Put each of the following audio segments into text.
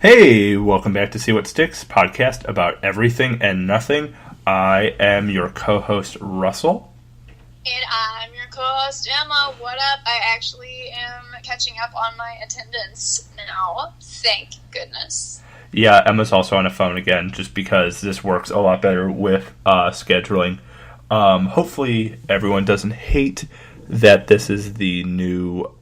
Hey, welcome back to See What Sticks, podcast about everything and nothing. I am your co-host, Russell. And I'm your co-host, Emma. What up? I actually am catching up on my attendance now. Thank goodness. Yeah, Emma's also on a phone again, just because this works a lot better with scheduling. Hopefully everyone doesn't hate that this is the new-ish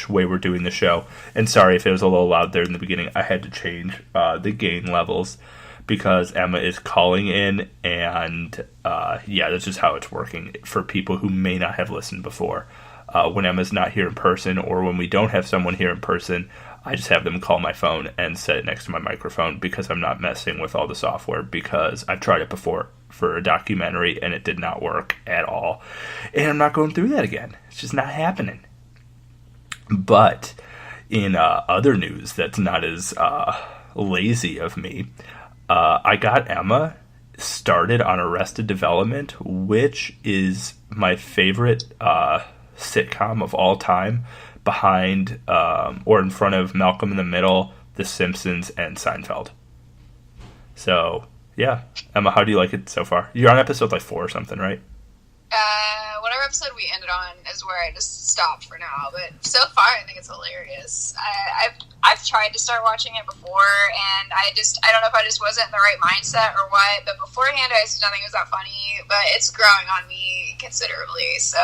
way we're doing the show. And sorry if it was a little loud there in the beginning. I had to change the gain levels because Emma is calling in, and that's just how it's working for people who may not have listened before. When Emma's not here in person, or when we don't have someone here in person, I just have them call my phone and set it next to my microphone because I'm not messing with all the software, because I've tried it before for a documentary and it did not work at all. And I'm not going through that again. It's just not happening. But in other news that's not as lazy of me, I got Emma started on Arrested Development, which is my favorite sitcom of all time, behind or in front of Malcolm in the Middle, The Simpsons, and Seinfeld. So, yeah. Emma, how do you like it so far? You're on episode 4 or something, right? Whatever episode we ended on is where I just stopped for now, but so far I think it's hilarious. I've tried to start watching it before, and I don't know if I just wasn't in the right mindset or what, but beforehand I just didn't think it was that funny, but it's growing on me considerably, so...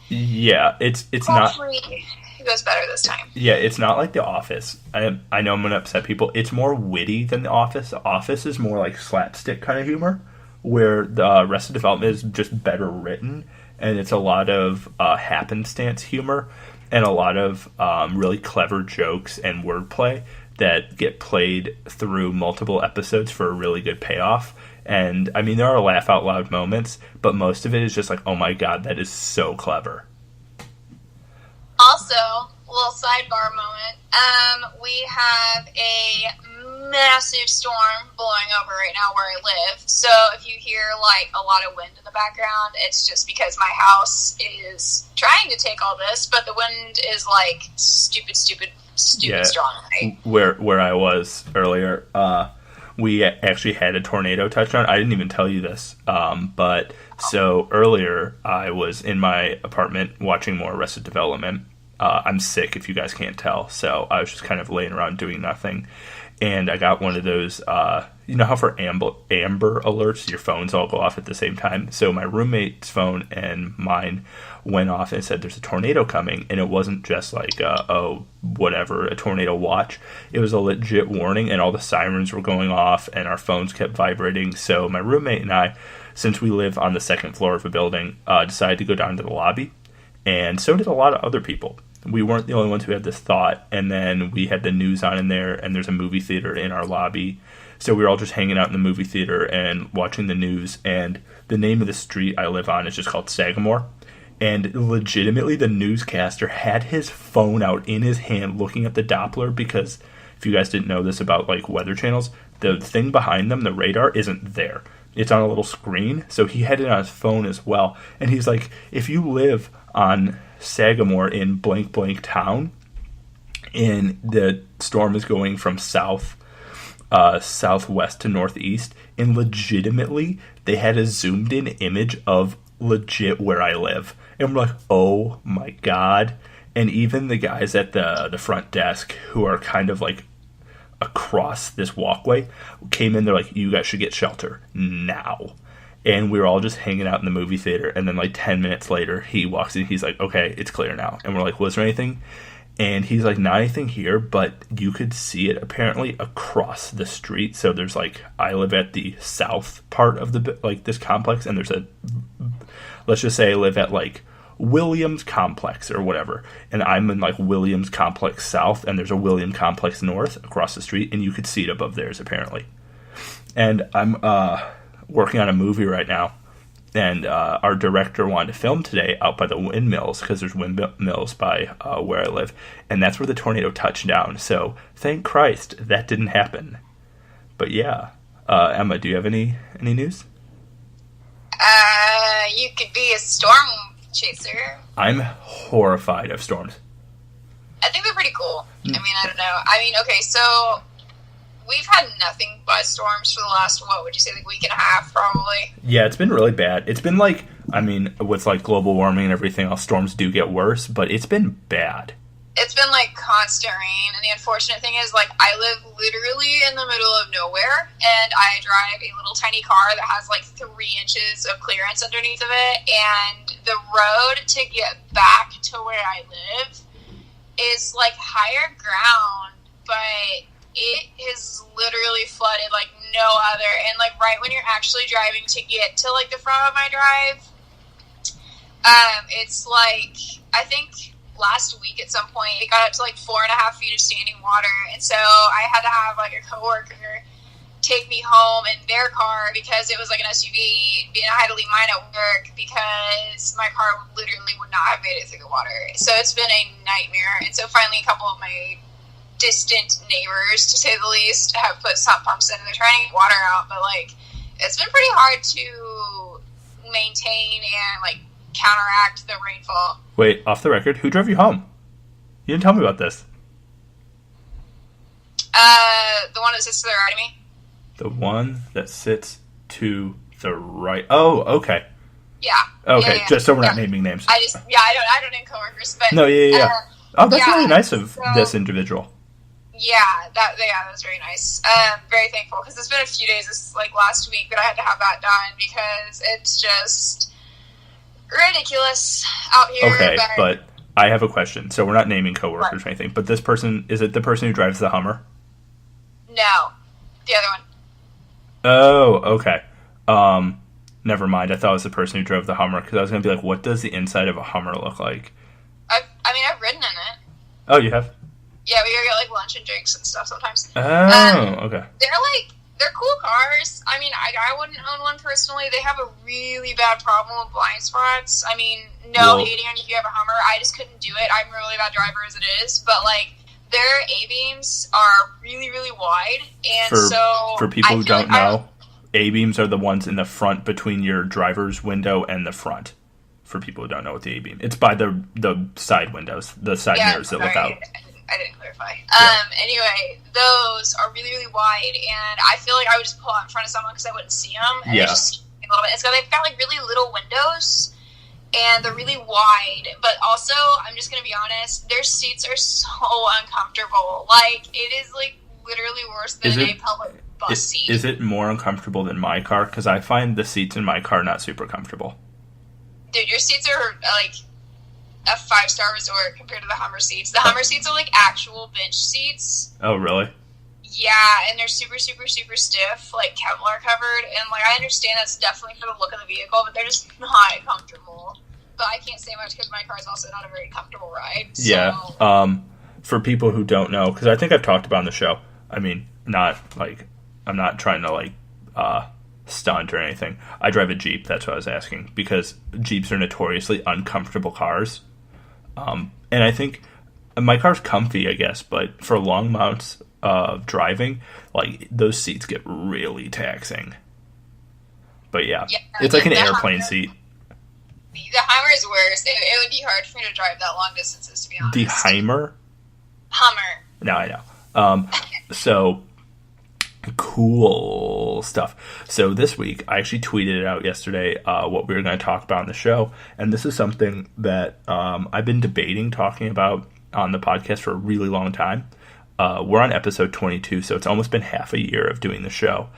Yeah, it's hopefully not... it goes better this time. Yeah, it's not like The Office. I know I'm going to upset people. It's more witty than The Office. The Office is more like slapstick kind of humor, where the Arrested Development is just better written, and it's a lot of happenstance humor and a lot of really clever jokes and wordplay that get played through multiple episodes for a really good payoff. And, I mean, there are laugh-out-loud moments, but most of it is just like, oh my god, that is so clever. Also, a little sidebar moment, we have a massive storm blowing over right now where I live, so if you hear a lot of wind in the background, it's just because my house is trying to take all this, but the wind is stupid strong, right? Where I was earlier, we actually had a tornado touchdown. I didn't even tell you this, but so earlier I was in my apartment watching more Arrested Development. I'm sick, if you guys can't tell, so I was just kind of laying around doing nothing. And I got one of those, you know how for Amber alerts, your phones all go off at the same time? So my roommate's phone and mine went off and said there's a tornado coming. And it wasn't just a tornado watch. It was a legit warning, and all the sirens were going off and our phones kept vibrating. So my roommate and I, since we live on the second floor of a building, decided to go down to the lobby. And so did a lot of other people. We weren't the only ones who had this thought, and then we had the news on in there, and there's a movie theater in our lobby. So we were all just hanging out in the movie theater and watching the news, and the name of the street I live on is just called Sagamore. And legitimately, the newscaster had his phone out in his hand looking at the Doppler, because if you guys didn't know this about weather channels, the thing behind them, the radar, isn't there. It's on a little screen, so he had it on his phone as well. And he's like, if you live on Sagamore in blank blank town, and the storm is going from southwest to northeast, and legitimately they had a zoomed in image of legit where I live, and we're like, oh my god. And even the guys at the front desk, who are kind of across this walkway, came in. They're like, you guys should get shelter now. And we were all just hanging out in the movie theater. And then 10 minutes later, he walks in. He's like, okay, it's clear now. And we're like, was there anything? And he's like, not anything here, but you could see it apparently across the street. So there's I live at the south part of the this complex. And there's let's just say I live at Williams Complex or whatever. And I'm in Williams Complex South. And there's a William Complex North across the street. And you could see it above theirs apparently. And I'm working on a movie right now, and our director wanted to film today out by the windmills, because there's windmills by where I live, and that's where the tornado touched down. So thank Christ that didn't happen. But yeah, Emma, do you have any news? You could be a storm chaser. I'm horrified of storms. I think they're pretty cool. I mean, I don't know. I mean, okay, so we've had nothing but storms for the last, what would you say, like week and a half, probably. Yeah, it's been really bad. It's been like, I mean, with like global warming and everything else, storms do get worse, but it's been bad. It's been like constant rain, and the unfortunate thing is, like, I live literally in the middle of nowhere, and I drive a little tiny car that has like 3 inches of clearance underneath of it, and the road to get back to where I live is like higher ground, but it is literally flooded like no other. And like right when you're actually driving to get to like the front of my drive, it's like, I think last week at some point it got up to like 4.5 feet of standing water, and so I had to have like a coworker take me home in their car because it was like an SUV, and I had to leave mine at work because my car literally would not have made it through the water. So it's been a nightmare. And so finally a couple of my distant neighbors, to say the least, have put sump pumps in, and they're trying to get water out, but like it's been pretty hard to maintain and like counteract the rainfall. Wait, off the record, who drove you home? You didn't tell me about this. The one that sits to the right of me. The one that sits to the right. Oh, okay. Yeah. Okay, yeah. Just so we're not naming names. I don't name coworkers, but no, yeah. Oh, that's really nice of so, this individual. Yeah, that's very nice. Very thankful, because it's been a few days, this like last week, that I had to have that done because it's just ridiculous out here. Okay, but I have a question. So we're not naming coworkers or anything, but this person, is it the person who drives the Hummer? No, the other one. Oh, okay. Never mind. I thought it was the person who drove the Hummer, because I was going to be like, what does the inside of a Hummer look like? I've ridden in it. Oh, you have? Yeah, we go get like lunch and drinks and stuff sometimes. Oh, okay. They're cool cars. I mean, I wouldn't own one personally. They have a really bad problem with blind spots. I mean, hating on you if you have a Hummer. I just couldn't do it. I'm a really bad driver as it is. But, like, their A-beams are really, really wide. And for people who don't know, A-beams are the ones in the front between your driver's window and the front. For people who don't know what the A-beam, it's by the side windows, the side mirrors that look out. I didn't clarify. Yeah. Anyway, those are really, really wide, and I feel like I would just pull out in front of someone because I wouldn't see them. And they just a little bit. And so they've got like really little windows, and they're really wide. But also, I'm just gonna be honest, their seats are so uncomfortable. Like, it is like literally worse than a public bus seat. Is it more uncomfortable than my car? Because I find the seats in my car not super comfortable. Dude, your seats are like a 5-star resort compared to the Hummer seats. The Hummer seats are like actual bench seats. Oh, really? Yeah, and they're super, super, super stiff, like Kevlar covered. And like, I understand that's definitely for the look of the vehicle, but they're just not comfortable. But I can't say much because my car is also not a very comfortable ride. So. Yeah. For people who don't know, because I think I've talked about on the show. I mean, not like, I'm not trying to like stunt or anything. I drive a Jeep. That's what I was asking, because Jeeps are notoriously uncomfortable cars. And I think my car's comfy, I guess, but for long amounts of driving, like, those seats get really taxing. But yeah it's like an airplane seat. The Hummer is worse. It would be hard for me to drive that long distances, to be honest. The Hummer? Hummer. No, I know. So cool stuff. So this week, I actually tweeted it out yesterday, what we were going to talk about on the show, and this is something that I've been debating talking about on the podcast for a really long time. We're on episode 22, so it's almost been half a year of doing the show.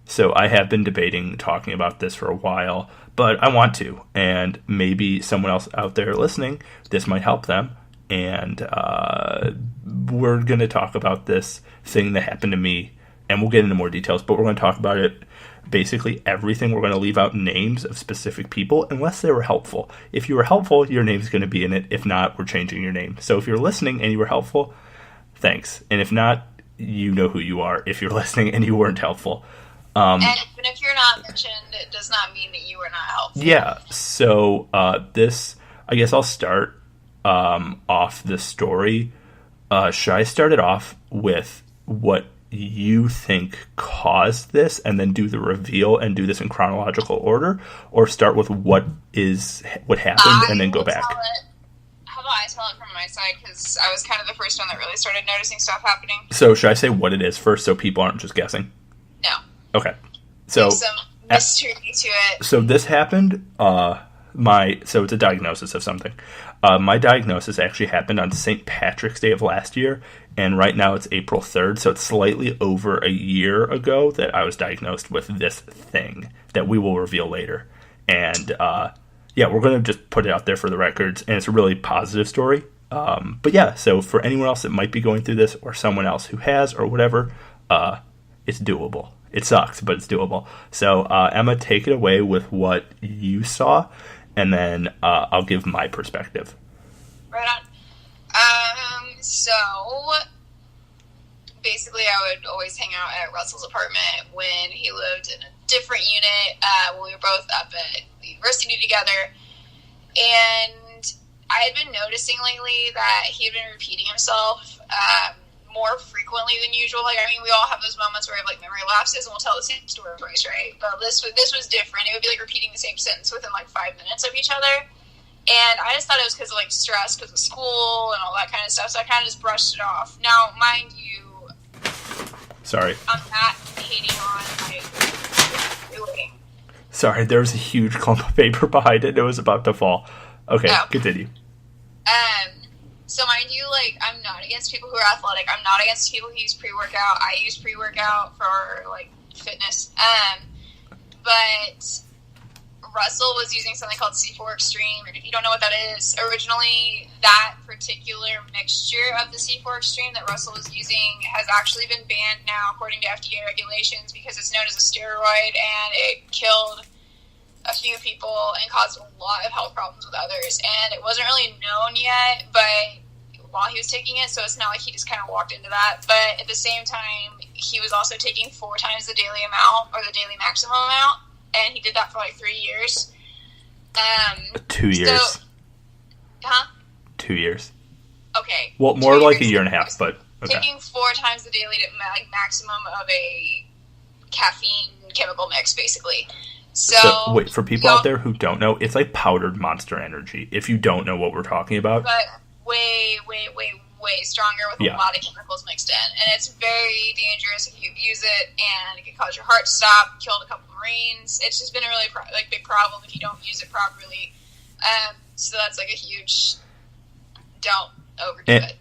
So I have been debating talking about this for a while, but I want to, and maybe someone else out there listening, this might help them. And we're going to talk about this thing that happened to me, and we'll get into more details, but we're going to talk about it, basically everything. We're going to leave out names of specific people unless they were helpful. If you were helpful, your name's going to be in it. If not, we're changing your name. So if you're listening and you were helpful, thanks. And if not, you know who you are if you're listening and you weren't helpful. And even if you're not mentioned, it does not mean that you were not helpful. Yeah, so this, I guess I'll start off the story. Should I start it off with what you think caused this and then do the reveal and do this in chronological order, or start with what happened and then go back? How about I tell it from my side because I was kind of the first one that really started noticing stuff happening. So should I say what it is first so people aren't just guessing? No. Okay. So there's some mystery to it. So this happened, so it's a diagnosis of something. My diagnosis actually happened on St. Patrick's Day of last year, and right now it's April 3rd, so it's slightly over a year ago that I was diagnosed with this thing that we will reveal later. And, we're going to just put it out there for the records, and it's a really positive story. But yeah, so for anyone else that might be going through this, or someone else who has, or whatever, it's doable. It sucks, but it's doable. So, Emma, take it away with what you saw, and then I'll give my perspective. Right on. So, basically, I would always hang out at Russell's apartment when he lived in a different unit, when we were both up at the university together. And I had been noticing lately that he had been repeating himself more frequently than usual. Like, I mean, we all have those moments where we have, like, memory lapses and we'll tell the same story twice, right? But this was different. It would be, like, repeating the same sentence within, like, 5 minutes of each other. And I just thought it was because of, like, stress, because of school and all that kind of stuff. So I kind of just brushed it off. Now, mind you, sorry, I'm not hating on, like, doing. Sorry, there was a huge clump of paper behind it. It was about to fall. Okay, Continue. So mind you, like, I'm not against people who are athletic. I'm not against people who use pre-workout. I use pre-workout for, like, fitness. But Russell was using something called C4 Extreme. If you don't know what that is, originally that particular mixture of the C4 Extreme that Russell was using has actually been banned now according to FDA regulations because it's known as a steroid and it killed a few people and caused a lot of health problems with others. And it wasn't really known yet, but while he was taking it, so it's not like he just kind of walked into that. But at the same time, he was also taking 4 times the daily amount, or the daily maximum amount, and he did that for like 3 years. 2 years. So, 2 years. Okay. Well, more like a year and a half, but okay. Taking 4 times the daily maximum of a caffeine chemical mix, basically. So wait, for people out there who don't know, it's like powdered Monster Energy. If you don't know what we're talking about, but way stronger with a lot of chemicals mixed in, and it's very dangerous if you abuse it, and it can cause your heart to stop. Killed a couple Marines. It's just been a really big problem if you don't use it properly. So that's like a huge don't overdo it.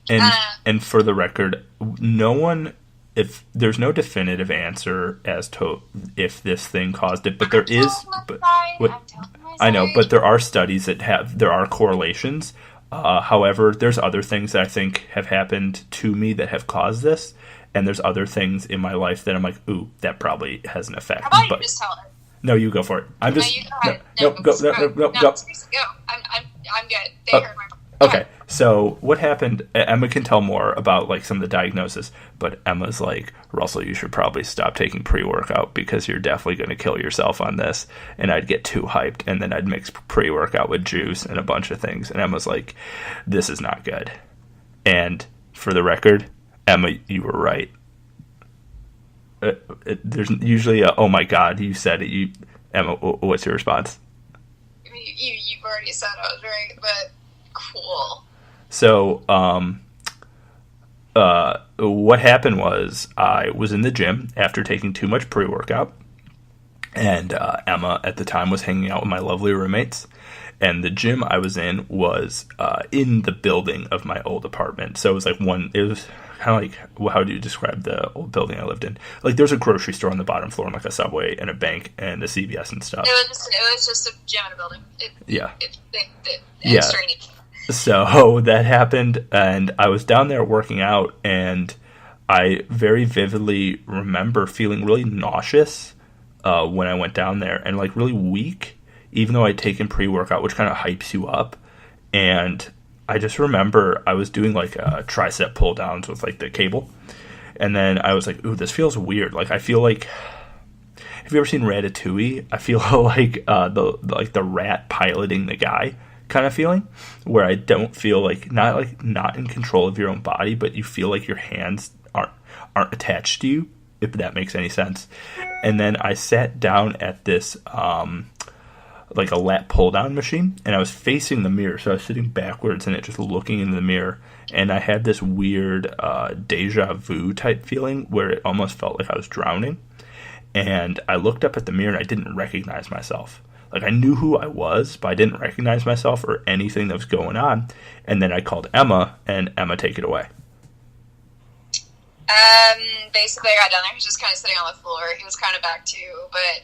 And for the record, no one. If there's no definitive answer as to if this thing caused it, but there is. But I know, but there are studies that there are correlations. However, there's other things that I think have happened to me that have caused this, and there's other things in my life that I'm like, ooh, that probably has an effect. How about you just tell her? No, you go for it. I'm just. No, you go ahead. No, seriously, go. I'm good. They heard my. Okay, so what happened, Emma can tell more about like some of the diagnosis, but Emma's like, Russell, you should probably stop taking pre-workout because you're definitely going to kill yourself on this. And I'd get too hyped, and then I'd mix pre-workout with juice and a bunch of things. And Emma's like, this is not good. And for the record, Emma, you were right. There's usually a, oh my God, you said it. Emma, what's your response? You've already said I was right, but... Cool. So, what happened was I was in the gym after taking too much pre-workout, and Emma at the time was hanging out with my lovely roommates, and the gym I was in was in the building of my old apartment. So it was like it was kind of like, how do you describe the old building I lived in? Like there's a grocery store on the bottom floor, and like a Subway and a bank and a CVS and stuff. It was just a gym in a building. Strange. So that happened, and I was down there working out, and I very vividly remember feeling really nauseous when I went down there, and like really weak, even though I'd taken pre-workout, which kind of hypes you up. And I just remember I was doing like tricep pull downs with like the cable, and then I was like, ooh, this feels weird. Like I feel like, have you ever seen Ratatouille? I feel like the rat piloting the guy kind of feeling, where I don't feel like not in control of your own body, but you feel like your hands aren't attached to you, if that makes any sense. And then I sat down at this like a lat pull down machine, and I was facing the mirror, so I was sitting backwards and it just looking into the mirror, and I had this weird deja vu type feeling where it almost felt like I was drowning. And I looked up at the mirror and I didn't recognize myself. Like, I knew who I was, but I didn't recognize myself or anything that was going on. And then I called Emma, and Emma, take it away. Basically, I got down there. He was just kind of sitting on the floor. He was kind of back too, but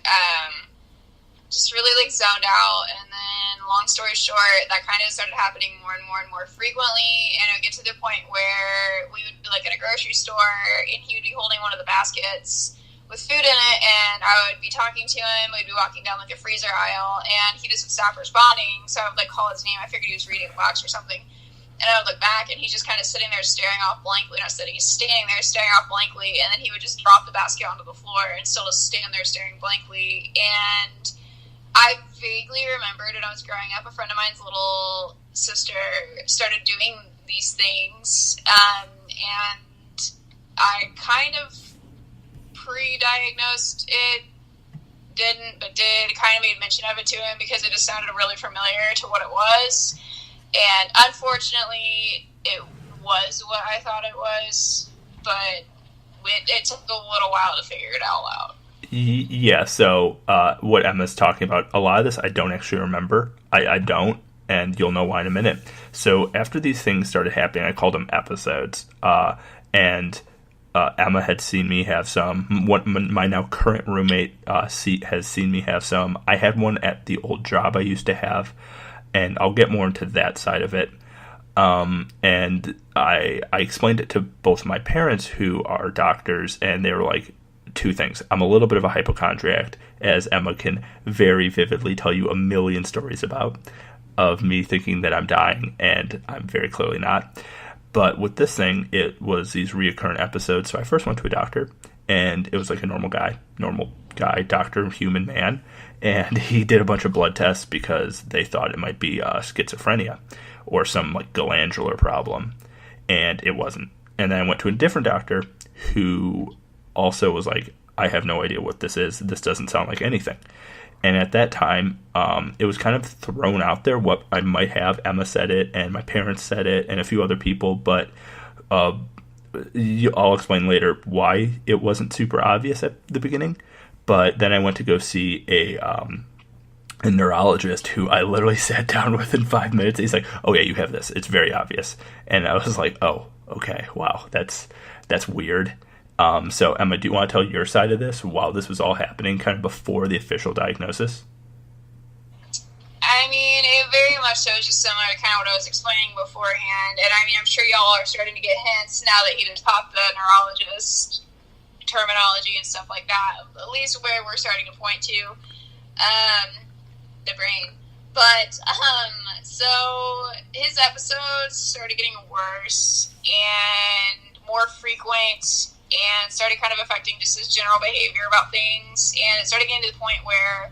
just really like zoned out. And then, long story short, that kind of started happening more and more and more frequently. And it would get to the point where we would be like in a grocery store, and he would be holding one of the baskets with food in it, and I would be talking to him. We'd be walking down like a freezer aisle, and he just would stop responding. So I would like call his name. I figured he was reading a box or something. And I would look back, and he's just kind of sitting there staring off blankly. Not sitting, he's standing there staring off blankly, and then he would just drop the basket onto the floor and still just stand there staring blankly. And I vaguely remembered when I was growing up, a friend of mine's little sister started doing these things, and I kind of pre-diagnosed it, didn't, but did, kind of made mention of it to him because it just sounded really familiar to what it was. And unfortunately, it was what I thought it was, but it took a little while to figure it all out. Yeah, so what Emma's talking about, a lot of this I don't actually remember. I don't, and you'll know why in a minute. So after these things started happening, I called them episodes, and Emma had seen me have some. My now current roommate has seen me have some. I had one at the old job I used to have, and I'll get more into that side of it. And I explained it to both my parents, who are doctors, and they were like, two things. I'm a little bit of a hypochondriac, as Emma can very vividly tell you a million stories about, of me thinking that I'm dying, and I'm very clearly not. But with this thing, it was these reoccurring episodes. So I first went to a doctor, and it was like a normal guy, doctor, human man. And he did a bunch of blood tests because they thought it might be schizophrenia or some like glandular problem. And it wasn't. And then I went to a different doctor who also was like, I have no idea what this is. This doesn't sound like anything. And at that time, it was kind of thrown out there what I might have. Emma said it, and my parents said it, and a few other people. But I'll explain later why it wasn't super obvious at the beginning. But then I went to go see a neurologist who I literally sat down with in 5 minutes. He's like, "Oh yeah, you have this. It's very obvious." And I was like, "Oh, okay, wow, that's weird." So, Emma, do you want to tell your side of this while this was all happening, kind of before the official diagnosis? I mean, it very much so is just similar to kind of what I was explaining beforehand. And I mean, I'm sure y'all are starting to get hints now that he just popped the neurologist terminology and stuff like that, at least where we're starting to point to the brain. But, so his episodes started getting worse and more frequent, and started kind of affecting just his general behavior about things. And it started getting to the point where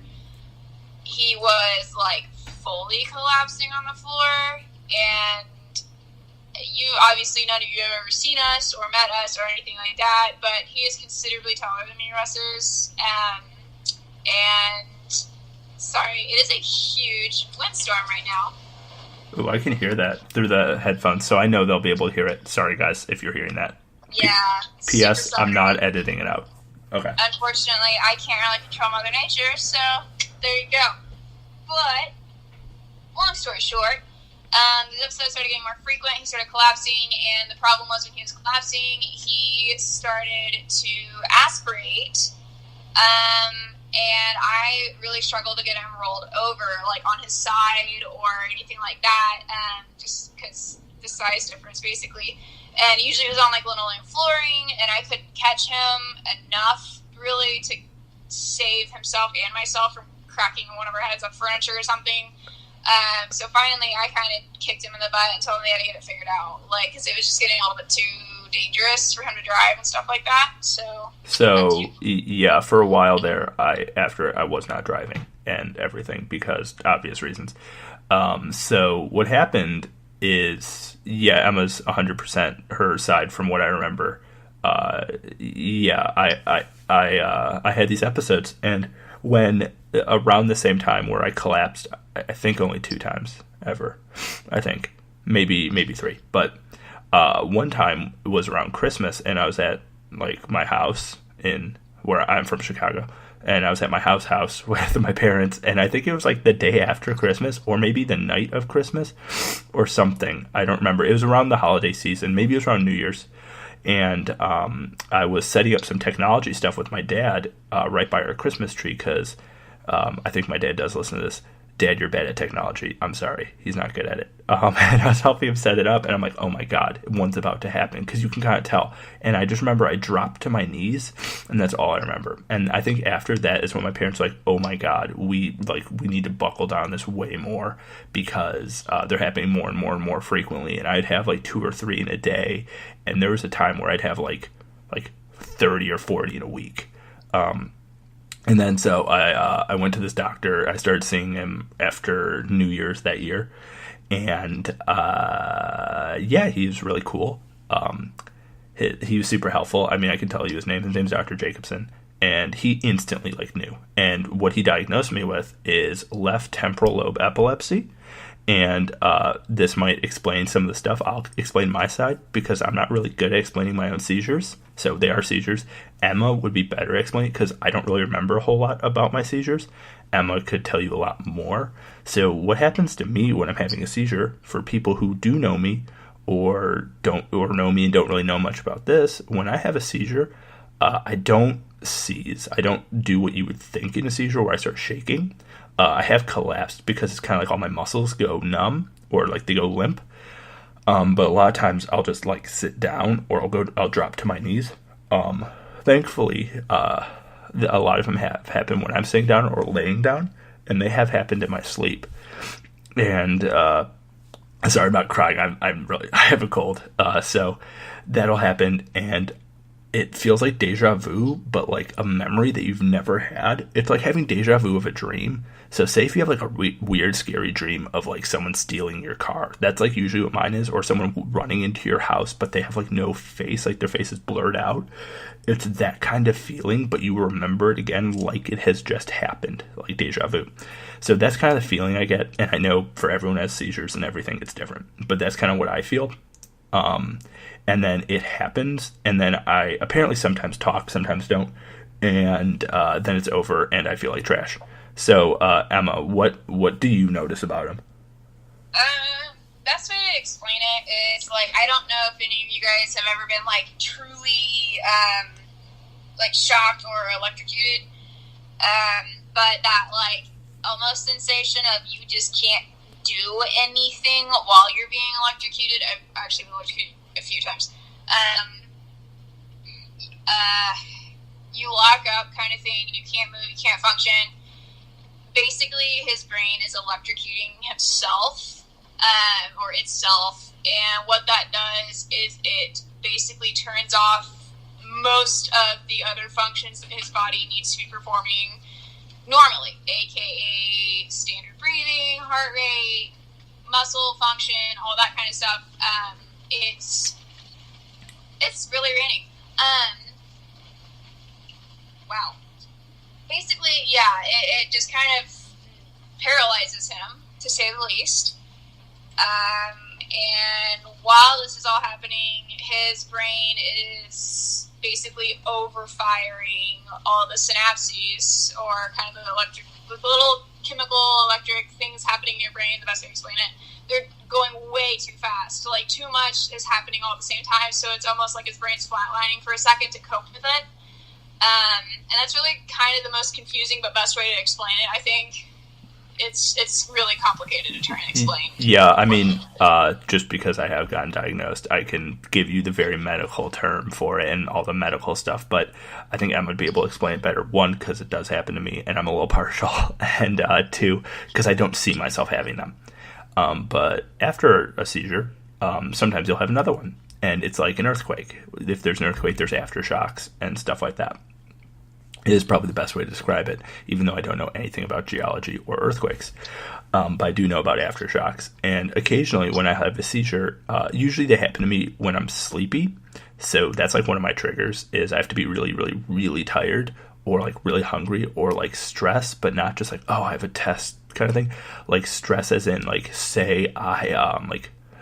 he was like fully collapsing on the floor. And you obviously, none of you have ever seen us or met us or anything like that, but he is considerably taller than me, Russ is. And sorry, it is a huge windstorm right now. Oh, I can hear that through the headphones, so I know they'll be able to hear it. Sorry, guys, if you're hearing that. Yeah. P.S. I'm not editing it out. Okay. Unfortunately, I can't really control Mother Nature, so there you go. But, long story short, the episodes started getting more frequent. He started collapsing, and the problem was when he was collapsing, he started to aspirate, and I really struggled to get him rolled over, like on his side or anything like that, just because the size difference, basically. And usually it was on like linoleum flooring, and I couldn't catch him enough really to save himself and myself from cracking one of our heads on furniture or something. So finally I kind of kicked him in the butt and told him they had to get it figured out, like, because it was just getting a little bit too dangerous for him to drive and stuff like that. So yeah, for a while there, after I was not driving and everything because obvious reasons. So what happened is, yeah, Emma's 100% her side from what I remember. Yeah, I had these episodes, and when around the same time where I collapsed. I think only 2 times ever. I think maybe 3, but one time was around Christmas, and I was at like my house in where I'm from, Chicago, and I was at my house with my parents, and I think it was like the day after Christmas, or maybe the night of Christmas, or something. I don't remember. It was around the holiday season. Maybe it was around New Year's. And I was setting up some technology stuff with my dad right by our Christmas tree because I think my dad does listen to this. Dad, you're bad at technology. I'm sorry. He's not good at it. And I was helping him set it up, and I'm like, oh my God, one's about to happen, because you can kind of tell. And I just remember I dropped to my knees, and that's all I remember. And I think after that is when my parents were like, oh my God, we need to buckle down this way more, because they're happening more and more and more frequently. And I'd have like 2 or 3 in a day, and there was a time where I'd have like 30 or 40 in a week. And then so I went to this doctor. I started seeing him after New Year's that year. And he was really cool. He was super helpful. I mean, I can tell you his name. His name's Dr. Jacobson. And he instantly knew. And what he diagnosed me with is left temporal lobe epilepsy. And this might explain some of the stuff. I'll explain my side because I'm not really good at explaining my own seizures. So they are seizures. Emma would be better at explaining because I don't really remember a whole lot about my seizures. Emma could tell you a lot more. So what happens to me when I'm having a seizure, for people who do know me or know me and don't really know much about this, when I have a seizure, I don't seize. I don't do what you would think in a seizure where I start shaking. I have collapsed because it's kind of like all my muscles go numb or like they go limp. But a lot of times I'll just like sit down or I'll drop to my knees. Thankfully, a lot of them have happened when I'm sitting down or laying down, and they have happened in my sleep. And sorry about crying. I have a cold. So that'll happen, and it feels like deja vu, but like a memory that you've never had. It's like having deja vu of a dream. So say if you have like a weird, scary dream of like someone stealing your car. That's like usually what mine is, or someone running into your house, but they have like no face, like their face is blurred out. It's that kind of feeling, but you remember it again like it has just happened, like deja vu. So that's kind of the feeling I get, and I know for everyone who has seizures and everything, it's different. But that's kind of what I feel. And then it happens, and then I apparently sometimes talk, sometimes don't, and then it's over, and I feel like trash. So, Emma, what do you notice about him? Best way to explain it is, like, I don't know if any of you guys have ever been, like, truly, like, shocked or electrocuted, but that, like, almost sensation of you just can't do anything while you're being electrocuted. I've actually been electrocuted a few times. You lock up kind of thing, you can't move, you can't function. Basically, his brain is electrocuting himself, or itself, and what that does is it basically turns off most of the other functions that his body needs to be performing normally, aka standard breathing, heart rate, muscle function, all that kind of stuff. It's really raining. Wow. Basically, yeah, it just kind of paralyzes him, to say the least. And while this is all happening, his brain is basically overfiring all the synapses, or kind of the little chemical electric things happening in your brain. The best way to explain it, they're going way too fast. Like, too much is happening all at the same time, so it's almost like his brain's flatlining for a second to cope with it. And that's really kind of the most confusing but best way to explain it. I think it's really complicated to try and explain. Yeah, I mean, just because I have gotten diagnosed, I can give you the very medical term for it and all the medical stuff, but I think Em would be able to explain it better. 1, because it does happen to me, and I'm a little partial, and 2, because I don't see myself having them. But after a seizure, sometimes you'll have another one, and it's like an earthquake. If there's an earthquake, there's aftershocks and stuff like that. It is probably the best way to describe it, even though I don't know anything about geology or earthquakes. But I do know about aftershocks. And occasionally when I have a seizure, usually they happen to me when I'm sleepy. So that's like one of my triggers, is I have to be really, really, really tired, or like really hungry, or like stress, but not just like, oh, I have a test kind of thing. Like stress as in like, say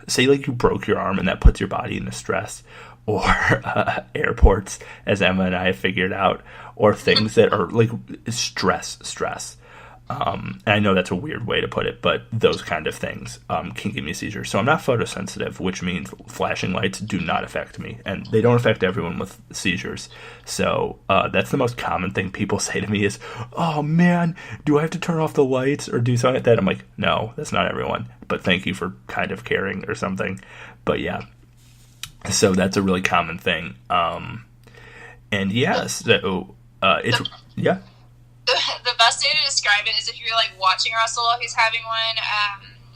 you broke your arm and that puts your body into stress, or airports, as Emma and I have figured out, or things that are like stress. And I know that's a weird way to put it, but those kind of things can give me seizures. So I'm not photosensitive, which means flashing lights do not affect me, and they don't affect everyone with seizures. So that's the most common thing people say to me is, oh man, do I have to turn off the lights or do something like that? I'm like, no, that's not everyone, but thank you for kind of caring or something. But yeah, so that's a really common thing. And yes, it's, yeah. The best way to describe it is if you're like watching Russell if he's having one.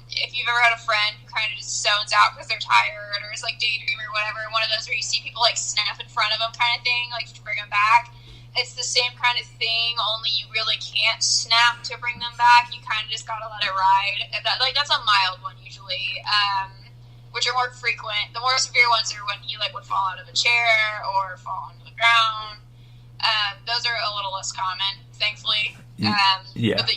If you've ever had a friend who kind of just zones out because they're tired or is like daydream or whatever, one of those where you see people like snap in front of them kind of thing, like to bring them back. It's the same kind of thing, only you really can't snap to bring them back. You kind of just gotta let it ride. That's a mild one usually, which are more frequent. The more severe ones are when he like would fall out of a chair or fall onto the ground. Those are a little less common, thankfully. Yeah. But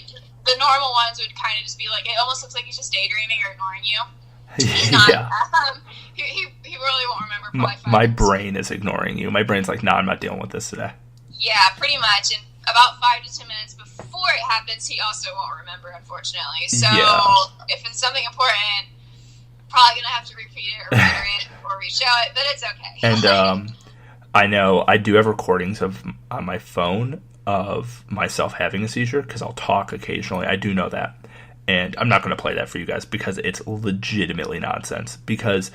the normal ones would kind of just be like, it almost looks like he's just daydreaming or ignoring you. He's not. Yeah. He really won't remember probably 5 my minutes. brain is ignoring you. My brain's like, nah, I'm not dealing with this today. Yeah, pretty much. And about 5 to 10 minutes before it happens, he also won't remember, unfortunately. So if it's something important, probably going to have to repeat it or reiterate it or re-show it, but it's okay. And I know I do have recordings on my phone of myself having a seizure because I'll talk occasionally. I do know that. And I'm not going to play that for you guys because it's legitimately nonsense. Because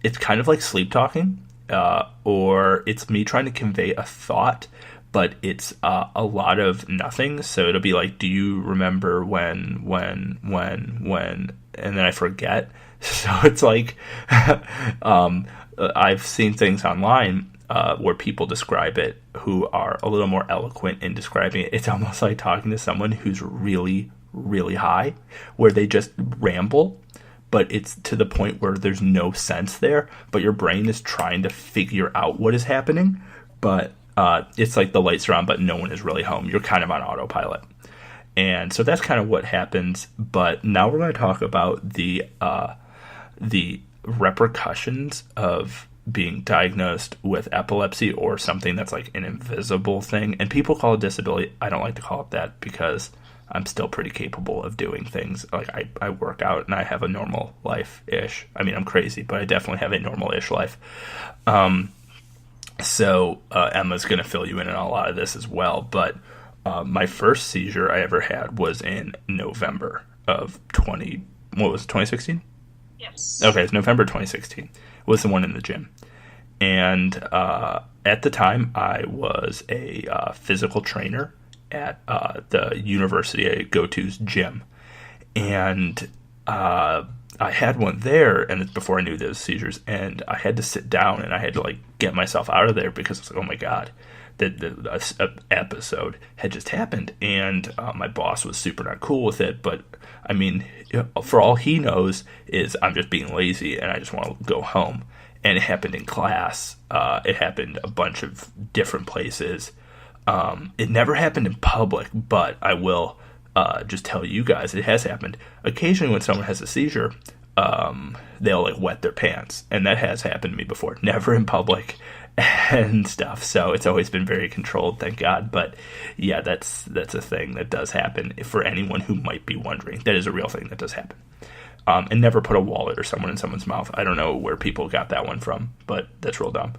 it's kind of like sleep talking, or it's me trying to convey a thought, but it's a lot of nothing. So it'll be like, do you remember when, and then I forget. So it's like, I've seen things online where people describe it who are a little more eloquent in describing it. It's almost like talking to someone who's really, really high, where they just ramble, but it's to the point where there's no sense there, but your brain is trying to figure out what is happening, but it's like the lights are on, but no one is really home. You're kind of on autopilot. And so that's kind of what happens. But now we're going to talk about the repercussions of being diagnosed with epilepsy, or something that's like an invisible thing. And people call it disability. I don't like to call it that because I'm still pretty capable of doing things. Like I work out and I have a normal life-ish. I mean, I'm crazy, but I definitely have a normal-ish life. So Emma's going to fill you in on a lot of this as well. But my first seizure I ever had was in November of 2016? Yes. Okay, it's November 2016. Was the one in the gym. And at the time, I was a physical trainer at the university I go to's gym. And I had one there, and it's before I knew there was seizures, and I had to sit down, and I had to like get myself out of there because I was like, oh my God, the episode had just happened. And my boss was super not cool with it, but I mean, for all he knows is I'm just being lazy and I just want to go home. And it happened in class. It happened a bunch of different places. It never happened in public, but I will just tell you guys it has happened. Occasionally when someone has a seizure, they'll like wet their pants. And that has happened to me before. Never in public and stuff. So it's always been very controlled, thank God. But yeah, that's a thing that does happen for anyone who might be wondering. That is a real thing that does happen. And never put a wallet or someone in someone's mouth. I don't know where people got that one from, but that's real dumb.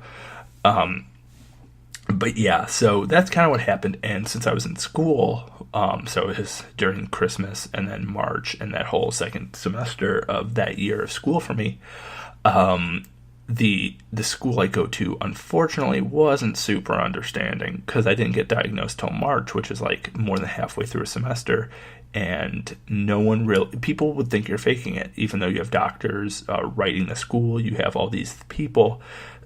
But yeah, so that's kind of what happened. And since I was in school, so it was during Christmas and then March and that whole second semester of that year of school for me, the school I go to, unfortunately, wasn't super understanding because I didn't get diagnosed till March, which is like more than halfway through a semester. And no one really, people would think you're faking it, even though you have doctors writing the school, you have all these people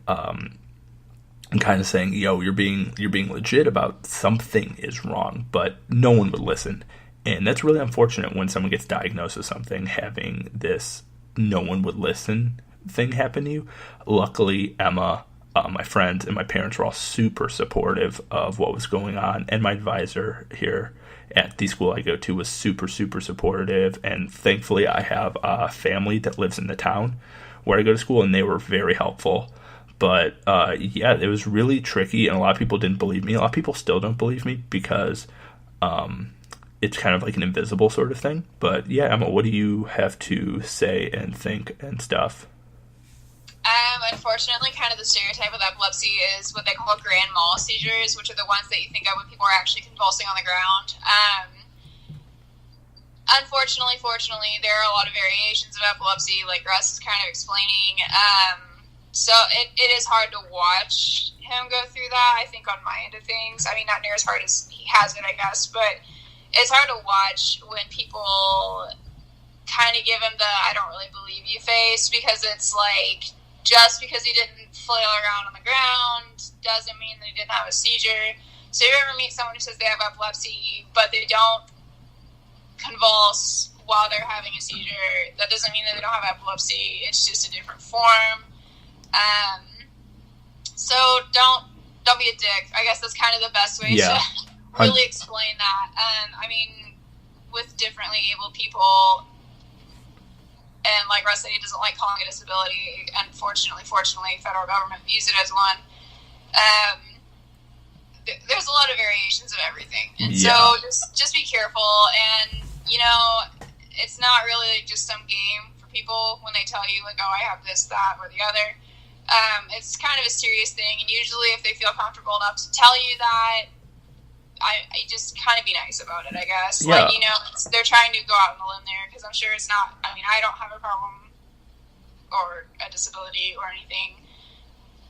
and kind of saying, yo, you're being legit about something is wrong, but no one would listen. And that's really unfortunate when someone gets diagnosed with something, having this no one would listen thing happen to you. Luckily, Emma my friends and my parents were all super supportive of what was going on. And my advisor here at the school I go to was super, super supportive. And thankfully, I have a family that lives in the town where I go to school, and they were very helpful. But yeah, it was really tricky, and a lot of people didn't believe me. A lot of people still don't believe me because it's kind of like an invisible sort of thing. But yeah, Emma, what do you have to say and think and stuff? Unfortunately, kind of the stereotype with epilepsy is what they call grand mal seizures, which are the ones that you think of when people are actually convulsing on the ground. Unfortunately, fortunately, there are a lot of variations of epilepsy, like Russ is kind of explaining. So it is hard to watch him go through that, I think, on my end of things. I mean, not near as hard as he has it, I guess, but it's hard to watch when people kind of give him the I don't really believe you face, because it's like, just because he didn't flail around on the ground doesn't mean that he didn't have a seizure. So if you ever meet someone who says they have epilepsy, but they don't convulse while they're having a seizure, that doesn't mean that they don't have epilepsy. It's just a different form. So don't be a dick. I guess that's kind of the best way to really explain that. I mean, with differently able people, and like Russ said, he doesn't like calling it a disability. Unfortunately, fortunately, federal government views it as one. There's a lot of variations of everything, and so just be careful. And it's not really just some game for people when they tell you like, oh, I have this, that, or the other. It's kind of a serious thing, and usually if they feel comfortable enough to tell you that, I just kind of be nice about it, I guess. Yeah. Like, they're trying to go out on a limb there, because I'm sure it's not, I mean, I don't have a problem or a disability or anything,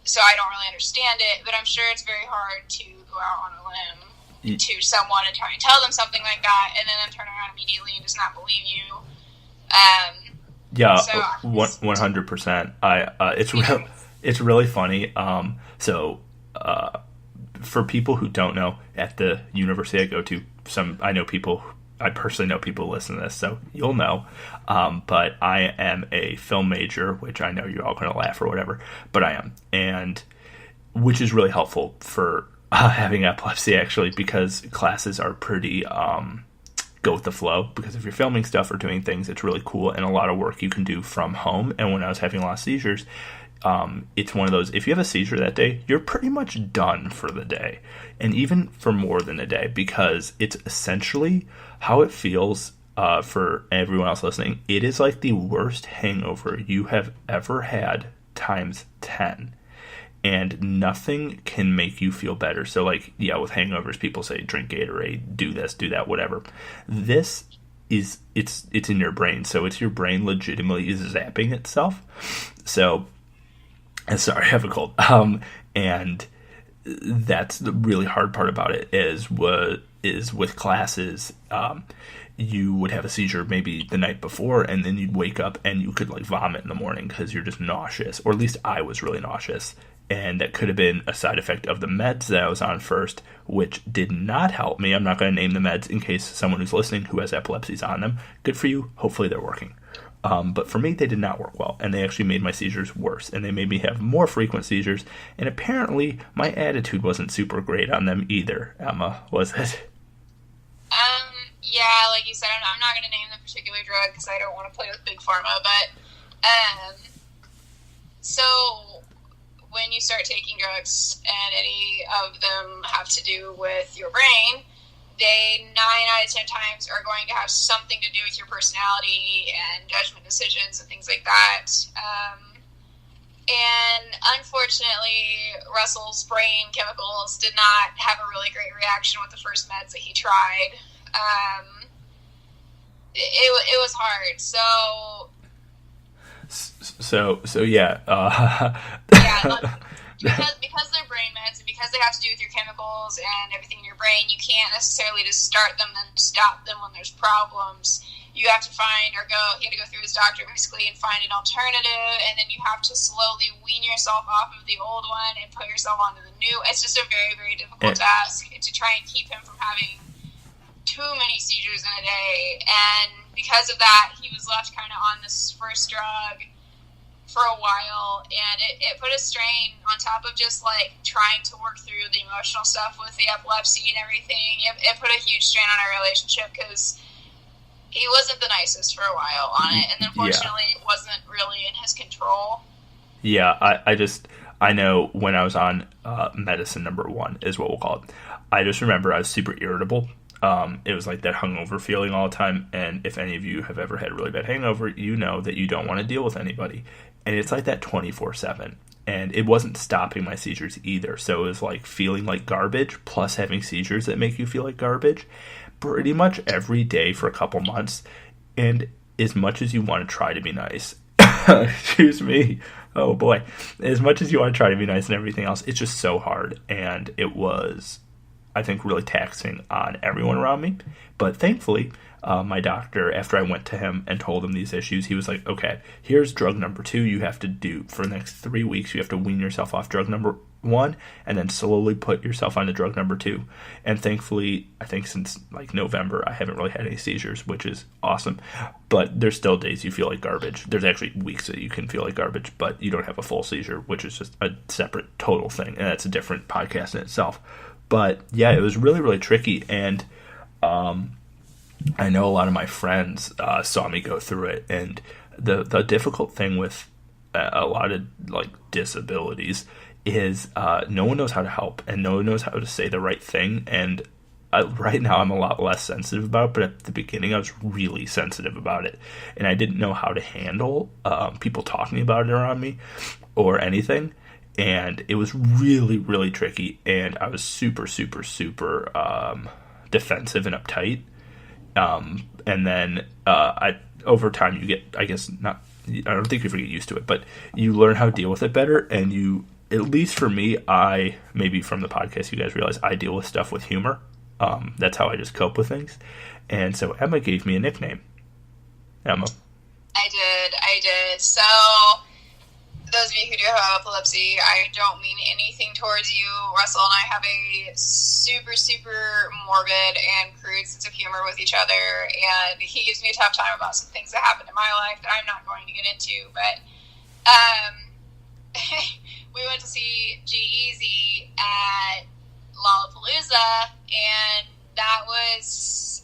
so I don't really understand it, but I'm sure it's very hard to go out on a limb to someone and try and tell them something like that, and then turn around immediately and just not believe you. Yeah, so 100%. It's really funny. For people who don't know, at the university I go to, I personally know people who listen to this, so you'll know. But I am a film major, which I know you're all going to laugh or whatever, but I am. And which is really helpful for having epilepsy, actually, because classes are pretty go with the flow. Because if you're filming stuff or doing things, it's really cool, and a lot of work you can do from home. And when I was having a lot of seizures, it's one of those, if you have a seizure that day, you're pretty much done for the day, and even for more than a day, because it's essentially how it feels for everyone else listening. It is like the worst hangover you have ever had times 10, and nothing can make you feel better. So like, yeah, with hangovers, people say drink Gatorade, do this, do that, whatever. This is, it's in your brain, so it's your brain legitimately is zapping itself. So sorry, I have a cold. And that's the really hard part about it, is with classes, you would have a seizure maybe the night before, and then you'd wake up and you could like vomit in the morning because you're just nauseous, or at least I was really nauseous. And that could have been a side effect of the meds that I was on first, which did not help me. I'm not going to name the meds in case someone who's listening who has epilepsy is on them. Good for you. Hopefully they're working. But for me, they did not work well, and they actually made my seizures worse, and they made me have more frequent seizures, and apparently my attitude wasn't super great on them either. Emma, was it? Yeah, like you said, I'm not going to name the particular drug because I don't want to play with Big Pharma, but so when you start taking drugs and any of them have to do with your brain, they 9 out of 10 times are going to have something to do with your personality and judgment decisions and things like that. And unfortunately, Russell's brain chemicals did not have a really great reaction with the first meds that he tried. It was hard. So yeah. Yeah, because they're brain meds and because they have to do with your chemicals and everything in your brain, you can't necessarily just start them and stop them when there's problems. You have to he had to go through his doctor basically and find an alternative, and then you have to slowly wean yourself off of the old one and put yourself onto the new. It's just a very, very difficult task to try and keep him from having too many seizures in a day. And because of that, he was left kind of on this first drug for a while, and it put a strain on top of just like trying to work through the emotional stuff with the epilepsy and everything. It put a huge strain on our relationship because he wasn't the nicest for a while on it, and unfortunately it wasn't really in his control. Yeah, I know when I was on medicine number 1 is what we'll call it. I just remember I was super irritable. It was like that hungover feeling all the time, and if any of you have ever had a really bad hangover, you know that you don't want to deal with anybody. And it's like that 24/7. And it wasn't stopping my seizures either. So it was like feeling like garbage plus having seizures that make you feel like garbage pretty much every day for a couple months. And as much as you want to try to be nice, excuse me, oh boy, as much as you want to try to be nice and everything else, it's just so hard. And it was, I think, really taxing on everyone around me. But thankfully, my doctor, after I went to him and told him these issues, he was like, okay, here's drug number 2 you have to do for the next 3 weeks. You have to wean yourself off drug number 1 and then slowly put yourself onto drug number 2. And thankfully, I think since like November, I haven't really had any seizures, which is awesome. But there's still days you feel like garbage. There's actually weeks that you can feel like garbage, but you don't have a full seizure, which is just a separate total thing. And that's a different podcast in itself. But yeah, it was really, really tricky. And I know a lot of my friends saw me go through it. And the difficult thing with a lot of like disabilities is no one knows how to help and no one knows how to say the right thing. And right now I'm a lot less sensitive about it, but at the beginning I was really sensitive about it. And I didn't know how to handle people talking about it around me or anything. And it was really, really tricky. And I was super, super, super defensive and uptight. And then over time you get, I guess, not, I don't think you ever get used to it, but you learn how to deal with it better. And you, at least for me, maybe from the podcast you guys realize I deal with stuff with humor. That's how I just cope with things. And so Emma gave me a nickname. Emma. I did. So, those of you who do have epilepsy, I don't mean anything towards you. Russell and I have a super, super morbid and crude sense of humor with each other, and he gives me a tough time about some things that happened in my life that I'm not going to get into, but we went to see G-Eazy at Lollapalooza, and that was